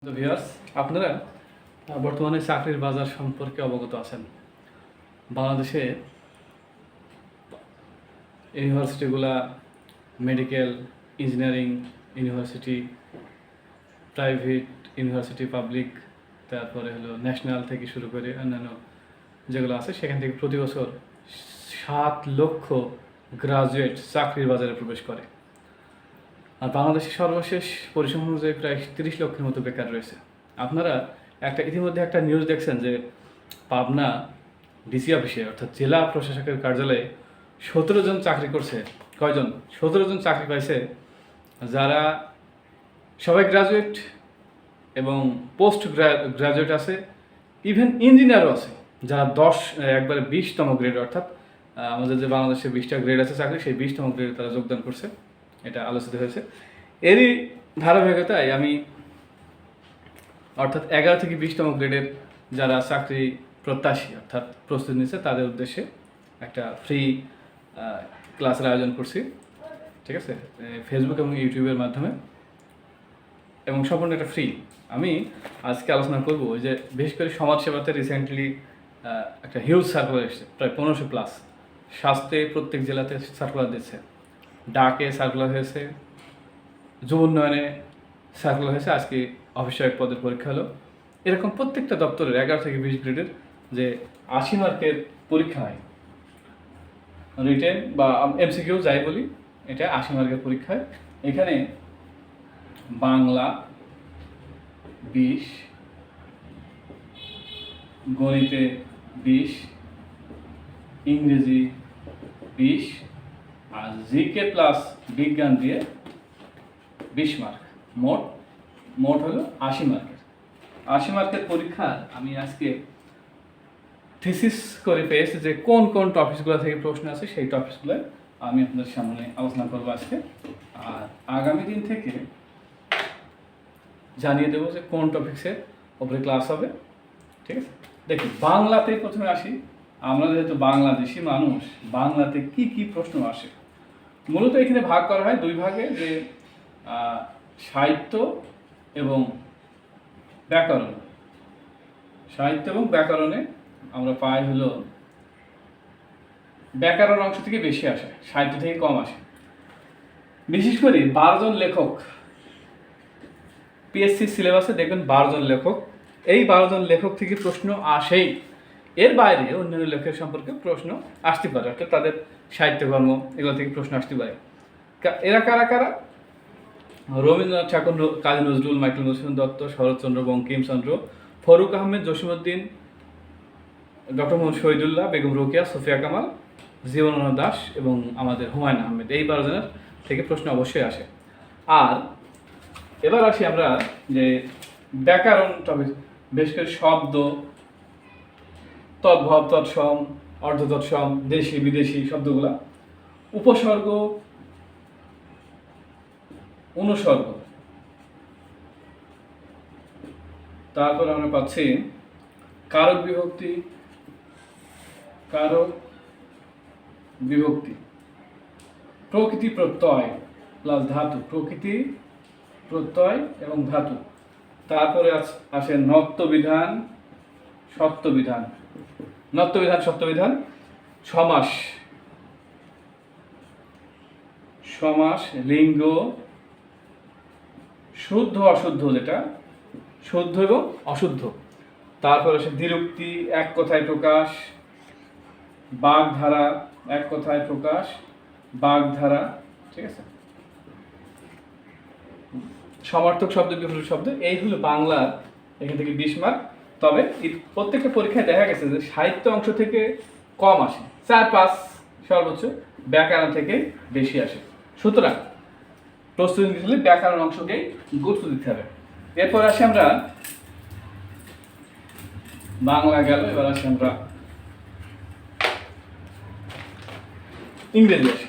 তো ভিউয়ার্স, আপনারা বর্তমানে চাকরির বাজার সম্পর্কে অবগত আছেন। বাংলাদেশে ইউনিভার্সিটিগুলা medical, engineering university, private university, public, তারপরে হলো ন্যাশনাল থেকে শুরু করে অন্যান্য যেগুলো আছে সেখান থেকে প্রতি বছর 7 লক্ষ গ্রাজুয়েট চাকরির বাজারে প্রবেশ করে। আর বাংলাদেশের সর্বশেষ পরিসংখ্যান অনুযায়ী প্রায় 30 লক্ষের মতো বেকার রয়েছে। আপনারা ইতিমধ্যে একটা নিউজ দেখছেন যে পাবনা ডিসি অফিসে অর্থাৎ জেলা প্রশাসকের কার্যালয়ে 17 জন চাকরি করছে। কয়জন? 17 জন চাকরি পাইছে, যারা সবাই গ্রাজুয়েট এবং পোস্ট গ্রাজুয়েট আছে, ইভেন ইঞ্জিনিয়ারও আছে, যারা একবারে 20তম গ্রেড, অর্থাৎ আমাদের যে বাংলাদেশে 20টা গ্রেড আছে চাকরি, সেই 20তম গ্রেডে তারা যোগদান করছে। এটা আলোচিত হয়েছে। এরই ধারাবাহিকতায় আমি অর্থাৎ 11 থেকে 20তম গ্রেডের যারা চাকরি প্রত্যাশী অর্থাৎ প্রস্তুতি নিচ্ছে তাদের উদ্দেশ্যে একটা ফ্রি ক্লাসের আয়োজন করছি, ঠিক আছে, ফেসবুক এবং ইউটিউবের মাধ্যমে, এবং সম্পূর্ণ একটা ফ্রি। আমি আজকে আলোচনা করব যে বিশেষ করে সমাজসেবাতে রিসেন্টলি একটা হিউজ সার্কুলার এসেছে, প্রায় 1500+। স্বাস্থ্যে প্রত্যেক জেলাতে সার্কুলার দিচ্ছে, ডাকে সার্কুলার হয়েছে, যুব উন্নয়নে সার্কুলার হয়েছে, আজকে অফিসার পদের পরীক্ষা হলো। এরকম প্রত্যেকটা দপ্তরের 11 থেকে 20 গ্রেডের যে 80 মার্কের পরীক্ষা হয়, রিটেন বা এমসিকিউ যাই বলি, এটা 80 মার্কের পরীক্ষায়। এখানে বাংলা 20, গণিতে 20, ইংরেজি 20, আর জিকে প্লাস বিজ্ঞান দিয়ে 20 মার্ক, মোট হলো 80 মার্কের। 80 মার্কের পরীক্ষা আমি আজকে থিসিস করে পেয়েছি যে কোন কোন টপিকসগুলো থেকে প্রশ্ন আছে, সেই টপিকসগুলো আমি আপনাদের সামনে আলোচনা করবো আজকে। আর আগামী দিন থেকে জানিয়ে দেবো যে কোন টপিক্সের ওপরে ক্লাস হবে, ঠিক আছে। দেখি, বাংলাতেই প্রথমে আসি। আমরা যেহেতু বাংলাদেশি মানুষ, বাংলাতে কি কি প্রশ্ন আসে মূলত এখানে ভাগ করা হয় 2 ভাগে, যে সাহিত্য এবং ব্যাকরণ। সাহিত্য এবং ব্যাকরণে আমরা পাই হলো ব্যাকরণ অংশ থেকে বেশি আসে, সাহিত্য থেকে কম আসে। বিশেষ করে 12 জন লেখক, পিএসসি সিলেবাসে দেখবেন 12 জন লেখক, এই 12 জন লেখক থেকে প্রশ্ন আসেই। এর বাইরে অন্যান্য লেখকের সম্পর্কে প্রশ্ন আসতে পারে, অর্থাৎ তাদের সাহিত্যকর্ম এগুলো থেকে প্রশ্ন আসতে পারে। এরা কারা কারা? রবীন্দ্রনাথ ঠাকুর, কাজী নজরুল, মাইকেল মধুসূদন দত্ত, শরৎচন্দ্র, বঙ্কিমচন্দ্র, ফরুক আহমেদ, জসীমউদ্দিন, ডক্টর মোহাম্মদ শহীদুল্লাহ, বেগম রোকেয়া, সোফিয়া কামাল, জীবনানন্দ দাশ এবং আমাদের হুমায়ুন আহমেদ। এই 12 জনের থেকে প্রশ্ন অবশ্যই আসে। আর এবার আসি আমরা যে ব্যাকরণ টপিক, বেশ করে শব্দ, তদ্ভব, তৎসম, অর্ধতৎসম, দেশি বিদেশি শব্দগুলা, উপসর্গ, অনুসর্গ, তারপর আমরা পাচ্ছি কারক বিভক্তি, প্রকৃতি প্রত্যয় প্লাস ধাতু, প্রকৃতি প্রত্যয় এবং ধাতু। তারপরে আসে নত্যবিধান, সত্যবিধান, সত্যবিধান, সমাস, লিঙ্গ, শুদ্ধ অশুদ্ধ, যেটা শুদ্ধ এবং অশুদ্ধ। তারপরে আসে দ্বিরুক্তি, এক কথায় প্রকাশ, বাগধারা, এক কথায় প্রকাশ, বাগধারা, ঠিক আছে, সমার্থক শব্দ, বিপরীত শব্দ। এই হলো বাংলার এখান থেকে 20 মার্ক। তবে প্রত্যেকটা পরীক্ষায় দেখা গেছে যে সাহিত্য অংশ থেকে কম আসে, 4-5 সর্বোচ্চ, ব্যাকরণ থেকে বেশি আসে। সুতরাং প্রস্তুতি নিতে হলে ব্যাকরণ অংশকেই গুরুত্ব দিতে হবে। এরপর আসি আমরা, বাংলা গেল, এবার আসি আমরা ইংরেজি আসি।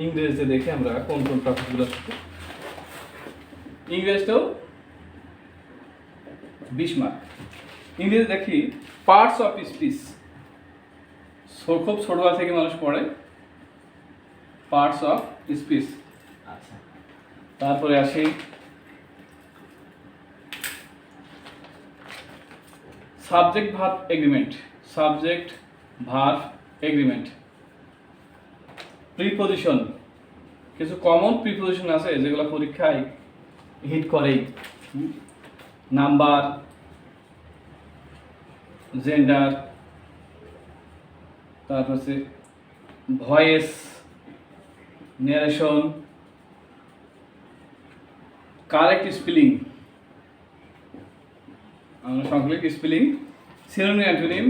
ইংরেজিতে দেখে আমরা কোন কোন টপিকগুলো আসছে। ইংরেজিতেও 20 মার্ক। ইংরেজি দেখি পার্টস অফ স্পিচ, খুব ছোটবেলা থেকে মানুষ পড়ে পার্টস অফ স্পিচ। আচ্ছা, তারপরে আসি subject verb agreement, subject verb agreement. Preposition, কিছু কমন প্রিপোজিশন আছে যেগুলো পরীক্ষায় হিট করেই। নাম্বার, জেন্ডার, তারপর হচ্ছে ভয়েস, ন্যারেশন, কারেক্ট স্পেলিং, আমরা সংক্ষেপে spelling, synonym antonym,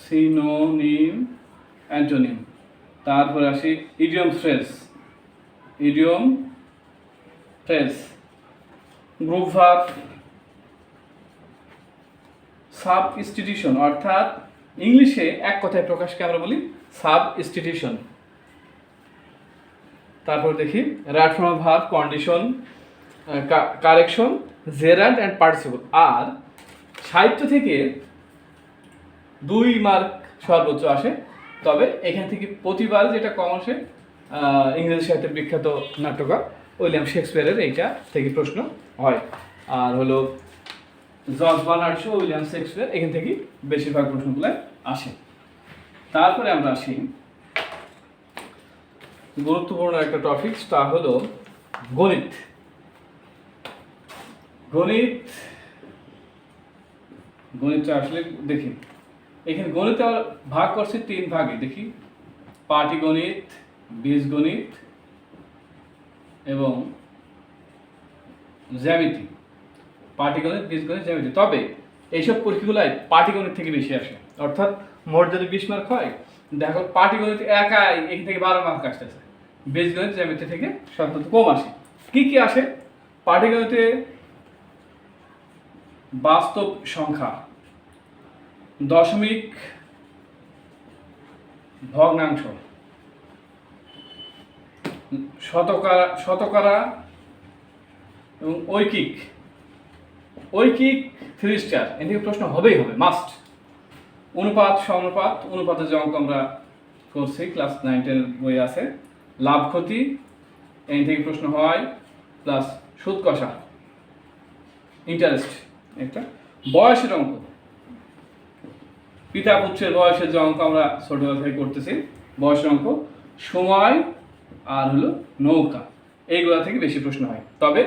synonym antonym. তারপরে আসি idiom phrase, idiom phrase, group verb, substitution, অর্থাৎ ইংলিশে এক কথায় প্রকাশকে আমরা বলি সাবস্টিটিউশন। তারপর দেখি right form of verb, condition, correction, gerund and participle. আর সাহিত্য থেকে 2 মার্ক সর্বোচ্চ আসে, তবে এখান থেকে প্রতিবার যেটা কম আসে ইংরেজি সাহিত্যের বিখ্যাত নাট্যকার উইলিয়াম শেক্সপিয়ারের এইটা থেকে প্রশ্ন হয়। আর হলো George Bernard Shaw, William Shakespeare, এখান থেকে বেশিরভাগ প্রশ্নগুলো আসে। তারপরে আমরা আসি গুরুত্বপূর্ণ একটা টপিক, তা হলো গণিত। গণিতটা আসলে দেখি এখানে গণিত ভাগ করছে 3 ভাগে। দেখি পাটিগণিত, বীজগণিত এবং জ্যামিতি। পাটিগণিত, বীজগণিত, জ্যামিতি। তবে এইসব পরীক্ষাগুলোয় পাটিগণিত থেকে বেশি আসে, অর্থাৎ মোট যদি 20 মার্ক হয়, দেখো পাটিগণিত একাই এখান থেকে 12 মার্ক আসতেছে, বীজগণিত, জ্যামিতি থেকে সাধারণত কম আসে। কি কি আসে পাটিগণিতে? বাস্তব সংখ্যা, দশমিক, ভগ্নাংশ, শতকরা এবং ঐকিক। 3 স্টার, এর থেকে প্রশ্ন হবেই হবে, মাস্ট। অনুপাত, সমানুপাত, অনুপাতের যে অঙ্ক আমরা করছি ক্লাস 9-10 বই আছে। লাভ ক্ষতি, এর থেকে প্রশ্ন হয়, প্লাস সুদ কষা, ইন্টারেস্ট একটা। বয়সের অঙ্ক, পিতা পুত্রের বয়সের যে অঙ্ক আমরা ছোটবেলা থেকে করতেছি, বয়সের অঙ্ক। সময় আর হলো নৌকা, এইগুলা থেকে বেশি প্রশ্ন হয়। তবে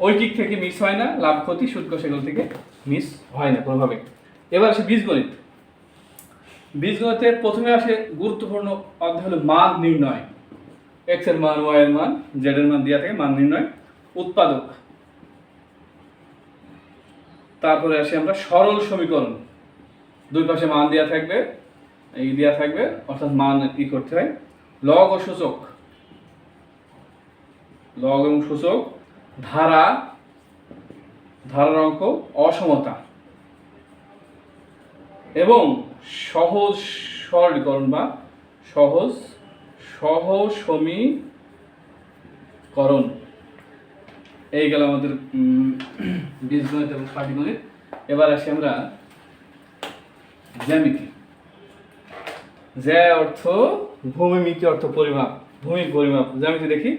ঐকিক থেকে মিস হয় না, লাভ ক্ষতি, সুদ কষা এগুলো থেকে মিস হয় না কোনোভাবে। এবার আসে বীজগণিত। বীজগণিতে প্রথমে আসে গুরুত্বপূর্ণ অধ্যায় হলো মান নির্ণয়। এক্স এর মান, ওয়াই এর মান, জেড এর মান দেওয়া থেকে মান নির্ণয়। উৎপাদক। তারপরে আসে আমরা সরল সমীকরণ, 2 পাশে মান দেওয়া থাকবে, এই দেওয়া থাকবে, অর্থাৎ মান কি করতে হয়। লগ ও সূচক, লগ এবং সূচক। ধারার অঙ্ক, অসমতা এবং সহজ সরলীকরণ বা সহসমীকরণ। এই গেল আমাদের বীজগণিত এবং পাটিগণিত। এবার আসি আমরা জ্যামিতি। জ্যা অর্থ ভূমি, মিতি অর্থ পরিমাপ, ভূমির পরিমাপ। জ্যামিতি দেখি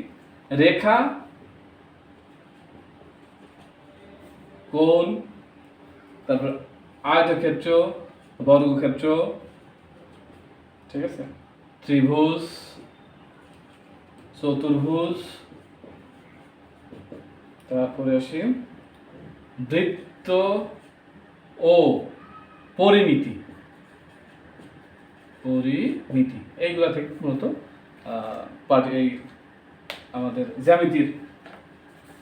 রেখা, কোণ, তারপর আয়তক্ষেত্র, বর্গক্ষেত্র, ঠিক আছে, ত্রিভুজ, চতুর্ভুজ। তারপরে আসি বৃত্ত ও পরিমিতি। এইগুলা থেকে মূলত এই আমাদের জ্যামিতির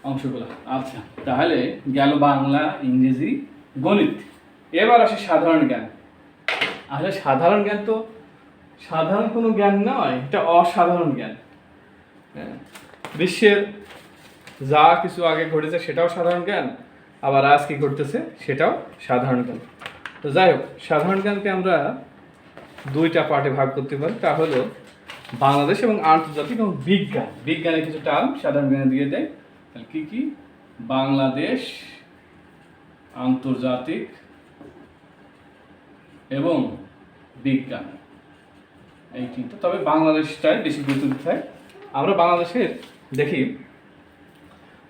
অংশগুলো। আচ্ছা, তাহলে গেল বাংলা, ইংরেজি, গণিত। এবার আসে সাধারণ জ্ঞান। আসলে সাধারণ জ্ঞান তো সাধারণ কোনো জ্ঞান নয়, এটা অসাধারণ জ্ঞান। বিশ্বের যা কিছু আগে ঘটেছে সেটাও সাধারণ জ্ঞান, আবার আজ কি ঘটতেছে সেটাও সাধারণ জ্ঞান। তো যাই হোক, সাধারণ জ্ঞানকে আমরা 2টা পার্টে ভাগ করতে পারি, তা হলো বাংলাদেশ এবং আন্তর্জাতিক এবং বিজ্ঞান। বিজ্ঞানের কিছু টার্ম সাধারণ জ্ঞানে দিয়ে দেয়। তাহলে কি কি? বাংলাদেশ, আন্তর্জাতিক এবং বিজ্ঞান, এই 3টা। তবে বাংলাদেশটাই বেশি গুরুত্ব দিতে হয়। আমরা বাংলাদেশের দেখি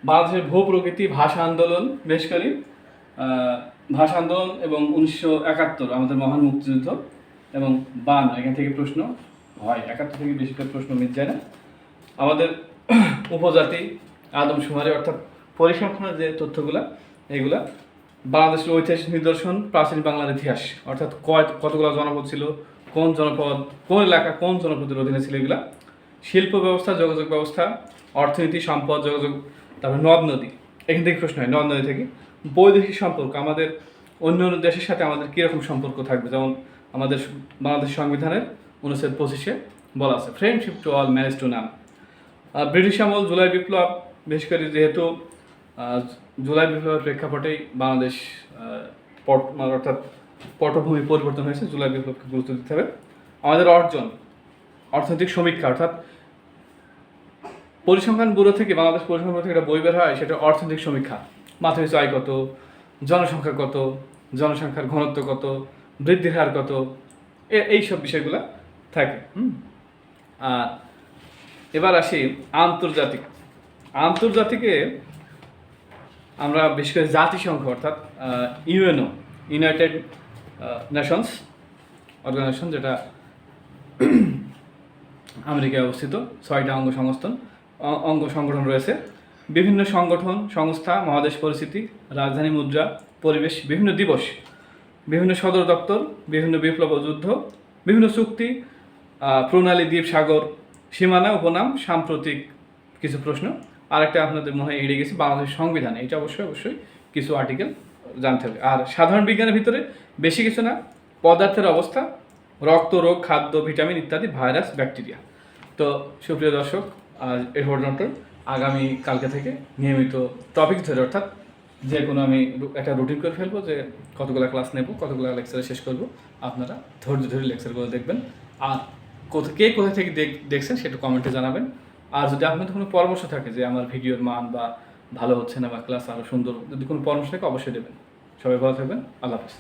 বাংলাদেশের ভূ প্রকৃতি, ভাষা আন্দোলন বেশ করি, ভাষা আন্দোলন এবং 1971 আমাদের মহান মুক্তিযুদ্ধ এবং 52 এখান থেকে প্রশ্ন হয়, 71 থেকে বেশি করে প্রশ্ন মিট যায় না। আমাদের উপজাতি আদমশুমারি অর্থাৎ পরিসংখ্যানের যে তথ্যগুলা এগুলা বাংলাদেশের ঐতিহাসিক নিদর্শন, প্রাচীন বাংলার ইতিহাস অর্থাৎ কতগুলো জনপদ ছিল, কোন জনপদ কোন এলাকা কোন জনপদের অধীনে ছিল, এগুলা শিল্প ব্যবস্থা, যোগাযোগ ব্যবস্থা, অর্থনীতি, সম্পদ, যোগাযোগ, তারপর নদ নদী, এখান থেকে প্রশ্ন হয়। নদ নদী থেকে বৈদেশিক সম্পর্ক, আমাদের অন্য অন্য দেশের সাথে আমাদের কীরকম সম্পর্ক থাকবে, যেমন আমাদের বাংলাদেশ সংবিধানের 1925 বলা আছে friendship to all, malice to none. British আমল, জুলাই বিপ্লব, বিশেষ করে যেহেতু জুলাই বিপ্লবের প্রেক্ষাপটেই বাংলাদেশ অর্থাৎ পটভূমি পরিবর্তন হয়েছে, জুলাই বিপ্লবকে গুরুত্ব দিতে হবে। আমাদের অর্জন, অর্থনৈতিক সমীক্ষা অর্থাৎ পরিসংখ্যান ব্যুরো থেকে, বাংলাদেশ পরিসংখ্যান ব্যুরো থেকে একটা বই বের হয়, সেটা অর্থনৈতিক সমীক্ষা। মাথাপিছু আয় কত, জনসংখ্যা কত, জনসংখ্যার ঘনত্ব কত, বৃদ্ধির হার কত, এইসব বিষয়গুলো থাকে। আর এবার আসি আন্তর্জাতিকে আমরা বিশেষ করে জাতিসংঘ অর্থাৎ ইউএনও, ইউনাইটেড নেশনস অর্গানাইজেশন, যেটা আমেরিকায় অবস্থিত, 6টা অঙ্গ সংগঠন রয়েছে। বিভিন্ন সংগঠন, সংস্থা, মহাদেশ পরিস্থিতি, রাজধানী মুদ্রা, পরিবেশ, বিভিন্ন দিবস, বিভিন্ন সদর দপ্তর, বিভিন্ন বিপ্লব ও যুদ্ধ, বিভিন্ন চুক্তি, প্রণালী, দ্বীপ, সাগর, সীমানা, উপনাম, সাম্প্রতিক কিছু প্রশ্ন। আরেকটা আপনাদের মনে হয় এড়িয়ে গেছি, বাংলাদেশের সংবিধান, এটা অবশ্যই কিছু আর্টিকেল জানতে হবে। আর সাধারণ বিজ্ঞানের ভিতরে বেশি কিছু না, পদার্থের অবস্থা, রক্ত, রোগ, খাদ্য, ভিটামিন ইত্যাদি, ভাইরাস, ব্যাকটেরিয়া। তো সুপ্রিয় দর্শক, এই পর্যন্ত আগামী কালকে থেকে নিয়মিত টপিক ধরে, অর্থাৎ যে কোনো আমি একটা রুটিন করে ফেলবো যে কতগুলো ক্লাস নেব, কতগুলো লেকচারে শেষ করব। আপনারা ধৈর্য ধরে লেকচারগুলো দেখবেন, আর কে কোথা থেকে দেখছেন সেটা কমেন্টে জানাবেন। আর যদি আপনাদের কোনো পরামর্শ থাকে যে আমার ভিডিওর মান বা ভালো হচ্ছে না বা ক্লাস আরও সুন্দর, যদি কোনো পরামর্শ থাকে অবশ্যই দেবেন। সবাই ভালো থাকবেন, আল্লাহ হাফেজ।